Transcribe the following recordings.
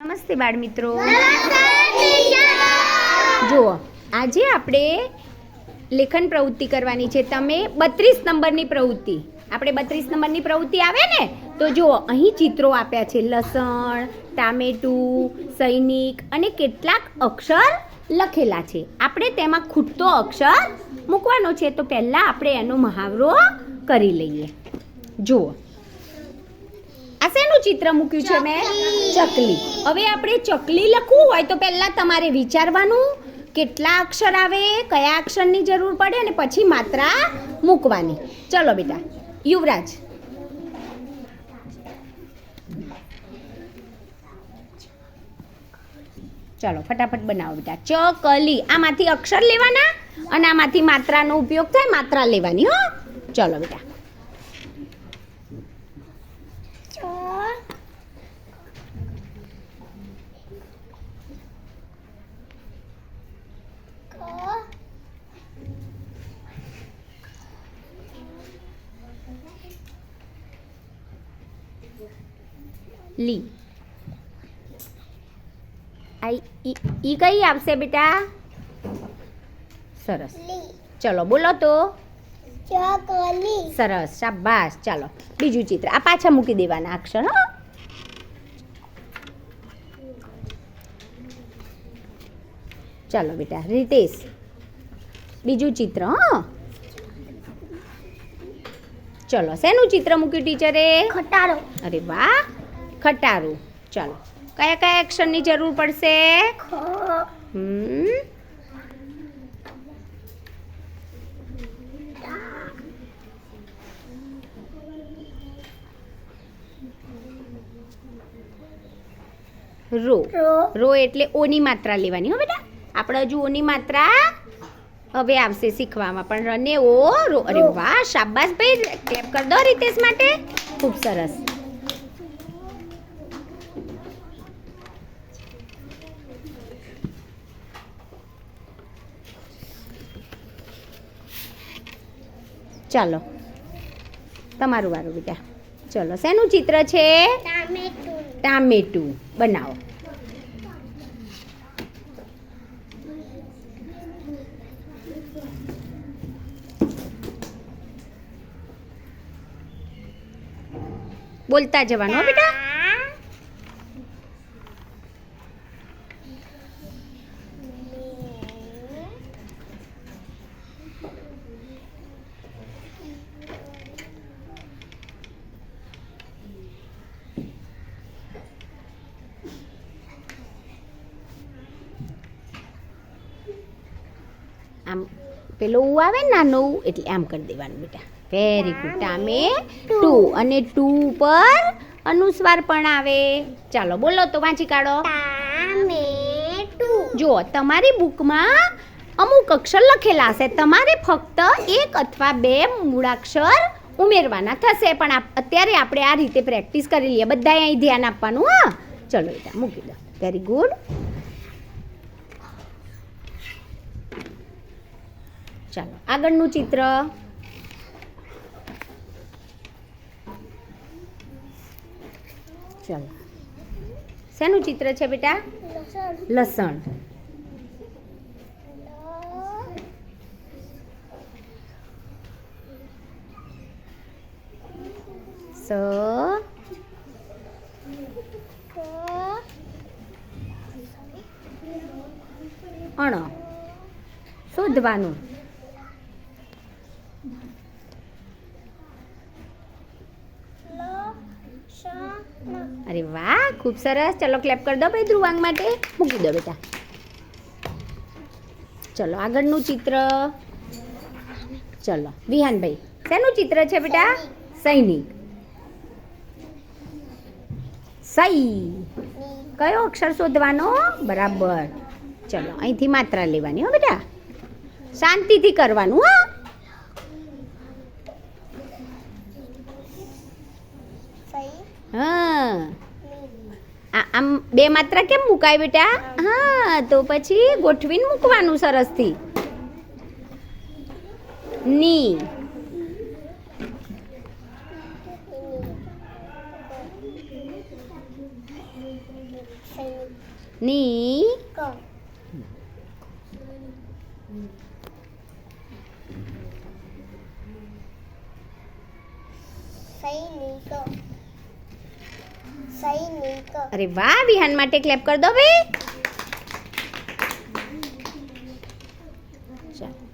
નમસ્તે બાળ મિત્રો. જુઓ, આજે આપણે લેખન પ્રવૃત્તિ કરવાની છે. તમે 32 નંબરની પ્રવૃત્તિ, આપણે 32 નંબરની પ્રવૃત્તિ આવે ને, તો જુઓ અહીં ચિત્રો આપ્યા છે. લસણ, ટામેટું, સૈનિક અને કેટલાક અક્ષર લખેલા છે. આપણે તેમાં ખૂટતો અક્ષર મૂકવાનો છે. તો પહેલાં આપણે એનો મહાવરો કરી લઈએ. જુઓ, આ શેનું ચિત્ર મૂક્યું છે મેં? ચકલી. હવે આપણે ચકલી લખવું હોય તો પહેલાં તમારે વિચારવાનું કેટલા અક્ષર આવે, કયા અક્ષરની જરૂર પડે અને પછી માત્રા મૂકવાની. ચલો બેટા. યુવરાજ. ચલો ફટાફટ બનાવો બેટા. ચકલી. આમાંથી અક્ષર લેવાના અને આમાંથી માત્રાનો ઉપયોગ થાય, માત્રા લેવાની. હો, ચલો બેટા. લી. ઈ કઈ આવશે બેટા? સરસ. ચલો બોલો તો. ચકલી. સરસ, શાબાશ. ચાલો બીજું ચિત્ર. આ પાછા મૂકી દેવાના અક્ષર. હો, ચાલો બેટા. રીતેશ. બીજું ચિત્ર. હો, ચલો શેનું ચિત્ર મૂક્યું ટીચરે? ખટારો. અરે વાહ, ખટારું. ચાલો કયા કયા અક્ષરની જરૂર પડશે? રો. રો એટલે ઓની માત્રા લેવાની. હો બેટા, આપણે હજુ ઓની માત્રા હવે આવશે શીખવામાં, પણ રને ઓ રો. અરે વાહ, શાબાશ ભાઈ. ક્લેપ કર દો રીતેશ માટે. ખૂબ સરસ. ચાલો તમારું વારું બેટા. ચલો શેનું ચિત્ર છે? ટામેટું. બનાવો. બોલતા જવાનું. હો બેટા. આમ પેલો ઉ આવે ને, નાનો ઉ, એટલે આમ કરી દેવાનું બેટા. Very good. ટામેટું. અને ટુ પર અનુસ્વાર પણ આવે. ચાલો બોલો તો, વાંચી કાઢો. ટામેટું. જુઓ, તમારી બુકમાં અમુક અક્ષર લખેલા હશે. તમારે ફક્ત એક અથવા બે મૂળાક્ષર ઉમેરવાના થશે. પણ અત્યારે આપણે આ રીતે પ્રેક્ટિસ કરી લઈએ. બધાએ અહીં ધ્યાન આપવાનું. હા, ચલો બેટા મૂકી દો. Very good. ચાલો આગળનું ચિત્ર. ચાલો શેનું ચિત્ર છે બેટા? લસણ. સ. અણ. શોધવાનું. અરે વાહ, ખૂબ સરસ. ચલો ક્લેપ કરી દો ભાઈ ધ્રુવાંગ માટે. મૂકી દો બેટા. ચલો આગળનું ચિત્ર. ચલો વિહાનભાઈ, શેનું ચિત્ર છે બેટા? સૈનિક. સઈ. કયો અક્ષર શોધવાનો? બરાબર. ચલો અહીંથી માત્રા લેવાની. હો બેટા, શાંતિથી કરવાનું. હા, હા. આમ બે માત્રા કેમ મુકાય બેટા? હા, તો પછી ગોઠવીને મૂકવાનું સરસથી. ની. સૈનિક. ની ક સૈનિક સૈનિક અરે વાહ, વિહાન માટે ક્લેપ કર દો ભાઈ. ચાલો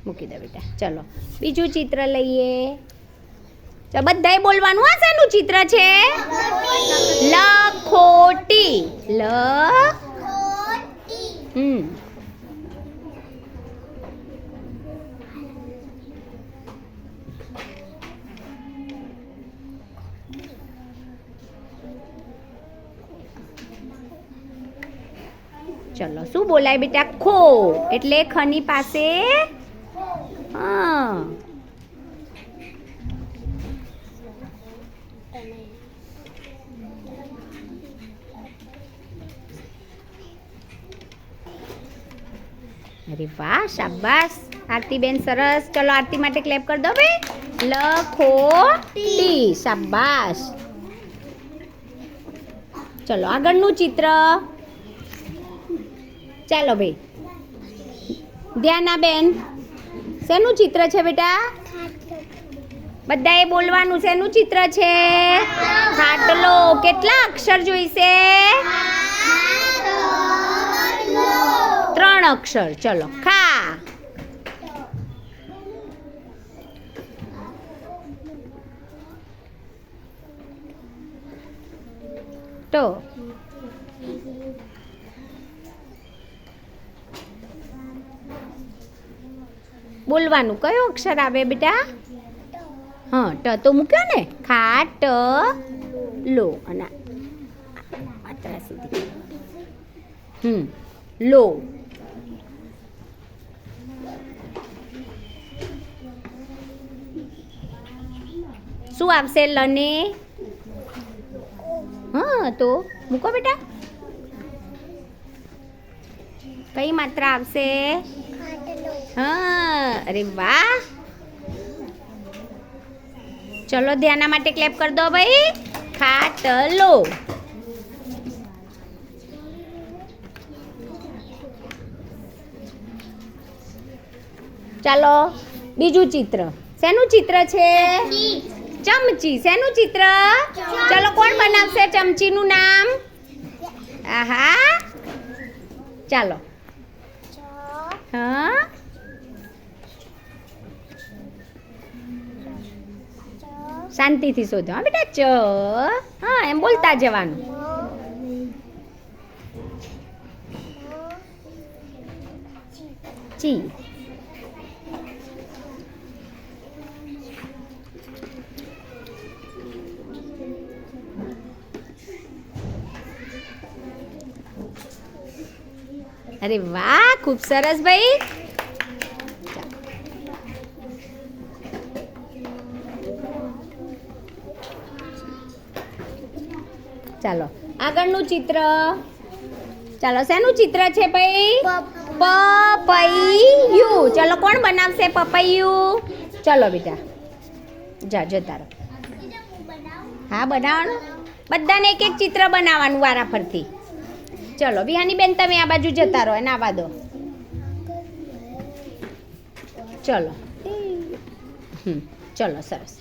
મૂકી દો બેટા. ચલો બીજું ચિત્ર લઈએ. ચાલો બધાએ બોલવાનું. આ શેનું ચિત્ર છે? લખોટી. ખોટી ચલો શું બોલાય બેટા? ખો. એટલે ખની પાસે હા. અરે વાહ, શાબાશ આરતીબેન, સરસ. ચલો આરતી માટે ક્લેપ કરી દો ભાઈ. લખોટી. શાબાશ. ચલો આગળનું ચિત્ર. ચાલો ભાઈ, ધ્યાનાબેન, શેનું ચિત્ર છે બેટા? બધાએ બોલવાનું. શેનું ચિત્ર છે? ખાટલો. કેટલા અક્ષર જોઈશે? 3 અક્ષર. ચલો ખા. તો બોલવાનું. કયો અક્ષર આવે બેટા? હા, ટ તો મૂક્યો ને. ખાટ લો. અને માત્રા સુધી લો. શું આવશે? લને. હા, તો મૂકો બેટા. કઈ માત્રા આવશે? ખાટલો હા, અરે વાહ. ચલો ધ્યાના માટે ક્લેપ કરી દો ભાઈ. ખાટલો. ચાલો બીજું ચિત્ર. શેનું ચિત્ર છે? ચમચી. શેનું ચિત્ર? ચલો કોણ બનાવશે ચમચીનું નામ? આહા, ચાલો. હા, શાંતિથી શોધો હા બેટા. ચ. હા, એમ બોલતા જવાનું. ચી. અરે વાહ, ખૂબ સરસ ભાઈ. ચાલો આગળનું ચિત્ર. ચાલો શેનું ચિત્ર છે ભાઈ? પપૈયું. ચલો કોણ બનાવશે પપૈયું? ચલો બેટા, જતા રહો. હા, બનાવવાનું. બધાને એક એક ચિત્ર બનાવવાનું વારા ફરથી. ચલો વિહાની બેન, તમે આ બાજુ જતા રહો અને આવા દો. ચલો ચલો સરસ.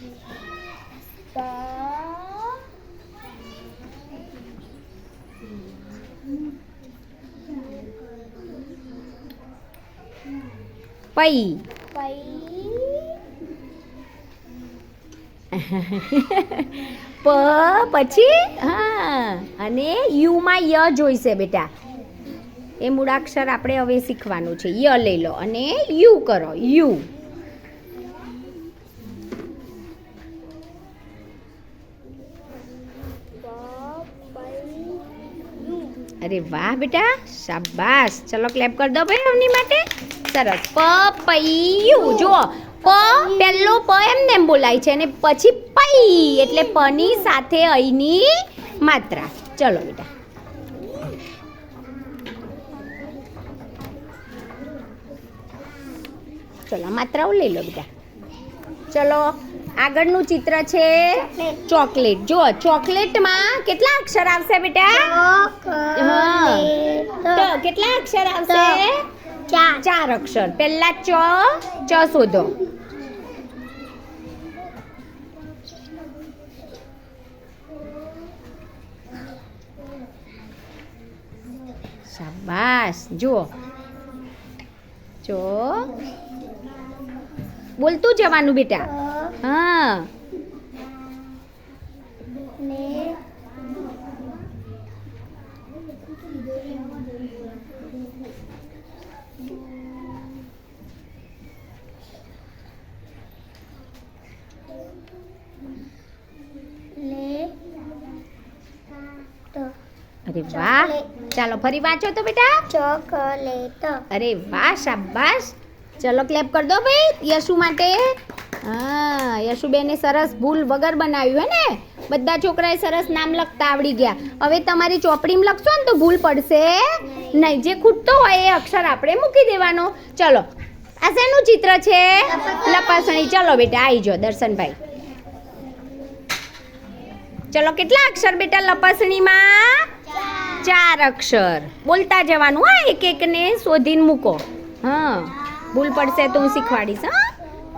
પઈ. પ પછી હા, અને યુમાં ય જોઈશે બેટા. એ મૂળાક્ષર આપણે હવે શીખવાનું છે. ય લઈ લો અને યુ કરો. યુ. અરે વાહ બેટા, શાબાશ. ચલો ક્લેપ કરી દો ભાઈ એમની માટે. સરસ. પપૈયું. જુઓ, પ પહેલો પ એમને એમ બોલાય છે અને પછી પઈ એટલે પની સાથે અહીંની માત્રા. ચલો બેટા. ચલો માત્રાઓ લઈ લો બેટા. ચલો આગળનું ચિત્ર છે ચોકલેટ. જો ચોકલેટમાં કેટલા અક્ષર આવશે બેટા? તો કેટલા અક્ષર આવશે? 4 અક્ષર. પહેલા ચ શોધો. શાબાશ. જુઓ જો બોલતું જવાનું બેટા. હા અરે વાહ. ચાલો ફરી વાંચો તો બેટા. ચોકલેટ. અરે વાહ શાબાશ. ચલો ક્લેપ કરી દો ભાઈ યશુ માટે. હા યશુબેને સરસ ભૂલ વગર બનાવ્યું હે ને. બધા છોકરાએ સરસ નામ લખતા આવડી ગયા. હવે તમારી ચોપડીમાં લખશો ને તો ભૂલ પડશે નહીં. જે ખૂટતો હોય એ અક્ષર આપણે મૂકી દેવાનો. ચલો આ શેનું ચિત્ર છે? લપાસણી. ચલો બેટા આવી જાઓ દર્શનભાઈ. ચલો કેટલા અક્ષર બેટા લપાસણીમાં? 4 અક્ષર. બોલતા જવાનું હા, એક એકને શોધીને મૂકો. હા ભૂલ પડશે તો હું શીખવાડીશ.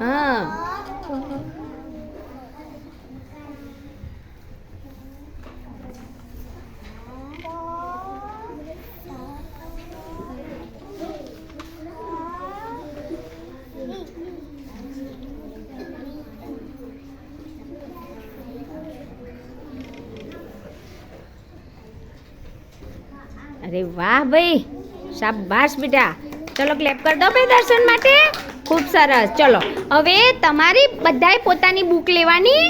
હા અરે વાહ ભાઈ શાબાશ બેટા. ચલો ક્લેપ કરી દો ભાઈ દર્શન માટે. ખૂબ સરસ. ચલો હવે તમારી બધાએ પોતાની બુક લેવાની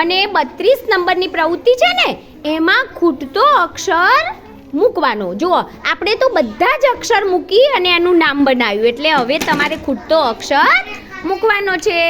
અને 32 નંબરની પ્રવૃત્તિ છે ને એમાં ખૂટતો અક્ષર મૂકવાનો. જુઓ આપણે તો બધા જ અક્ષર મૂકી અને એનું નામ બનાવ્યું એટલે હવે તમારે ખૂટતો અક્ષર મૂકવાનો છે.